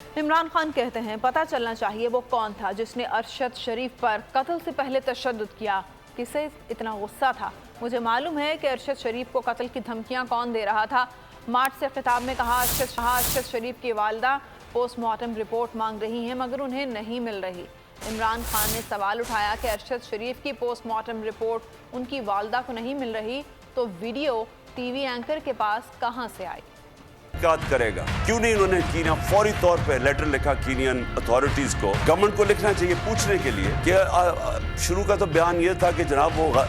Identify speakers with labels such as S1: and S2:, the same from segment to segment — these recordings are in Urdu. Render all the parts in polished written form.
S1: عمران خان کہتے ہیں پتہ چلنا چاہیے وہ کون تھا جس نے ارشد شریف پر قتل سے پہلے تشدد کیا، کسے اتنا غصہ تھا۔ مجھے معلوم ہے کہ ارشد شریف کو قتل کی دھمکیاں کون دے رہا تھا۔ مارچ سے خطاب میں کہا ارشد شریف کی والدہ پوسٹ مارٹم رپورٹ مانگ رہی ہیں مگر انہیں نہیں مل رہی۔ عمران خان نے سوال اٹھایا کہ ارشد شریف کی پوسٹ مارٹم رپورٹ ان کی والدہ کو نہیں مل رہی تو ویڈیو ٹی وی اینکر کے پاس کہاں سے آئی؟
S2: کرے گا کیوں نہیں انہوں نے کینیا فوری طور پہ لیٹر لکھا کینین اتھارٹیز کو، گورنمنٹ کو لکھنا چاہیے پوچھنے کے لیے کہ شروع کا تو بیان یہ تھا کہ جناب وہ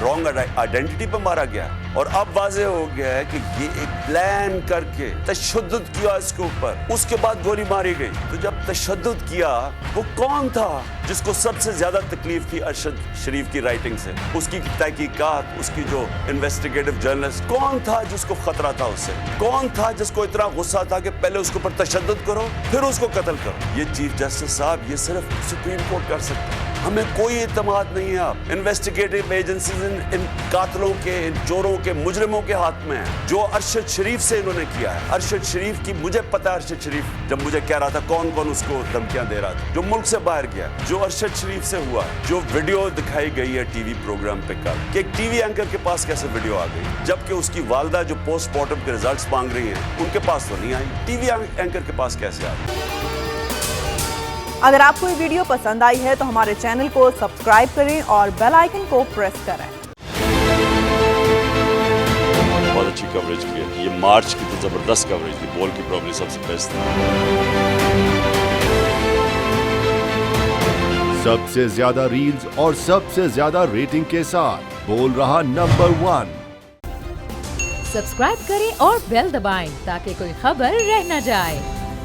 S2: رانگ آئیڈینٹی پہ مارا گیا اور اب واضح ہو گیا ہے کہ یہ ایک پلان کر کے تشدد کیا اس کے اوپر، اس کے بعد گولی ماری گئی۔ تو جب تشدد کیا وہ کون تھا جس کو سب سے زیادہ تکلیف تھی ارشد شریف کی رائٹنگ سے، اس کی تحقیقات، اس کی جو انویسٹیگیٹو جرنلسٹ، کون تھا جس کو خطرہ تھا اس سے، کون تھا جس کو اتنا غصہ تھا کہ پہلے اس کے اوپر تشدد کرو پھر اس کو قتل کرو؟ یہ چیف جسٹس صاحب یہ صرف سپریم کورٹ کر سکتا ہے۔ ہمیں کوئی اعتماد نہیں ہے آپ انویسٹیگیٹو ایجنسیز ان قاتلوں کے، ان چوروں کے، مجرموں کے ہاتھ میں ہیں جو ارشد شریف سے انہوں نے کیا ہے۔ ارشد شریف کی مجھے پتا ہے، ارشد شریف جب مجھے کہہ رہا تھا کون کون اس کو دھمکیاں دے رہا تھا، جو ملک سے باہر گیا، جو ارشد شریف سے ہوا، جو ویڈیو دکھائی گئی ہے ٹی وی پروگرام پہ کل کہ ایک ٹی وی اینکر کے پاس کیسے ویڈیو آ گئی جبکہ اس کی والدہ جو پوسٹ مارٹم کے ریزلٹس مانگ رہی ہیں ان کے پاس تو نہیں آئی، ٹی وی اینکر کے پاس کیسے آ گئی؟
S1: اگر آپ کو یہ ویڈیو پسند آئی ہے تو ہمارے چینل کو سبسکرائب کریں اور بیل آئیکن کو پریس کریں۔
S2: بہت اچھی کوریج کی ہے، یہ مارچ کی تو زبردست کوریج تھی، بول کی پرابلی سب سے بیسٹ تھی۔
S3: سب سے زیادہ ریلز اور سب سے زیادہ ریٹنگ کے ساتھ بول رہا نمبر 1۔
S4: سبسکرائب کریں اور بیل دبائیں تاکہ کوئی خبر رہ نہ جائے۔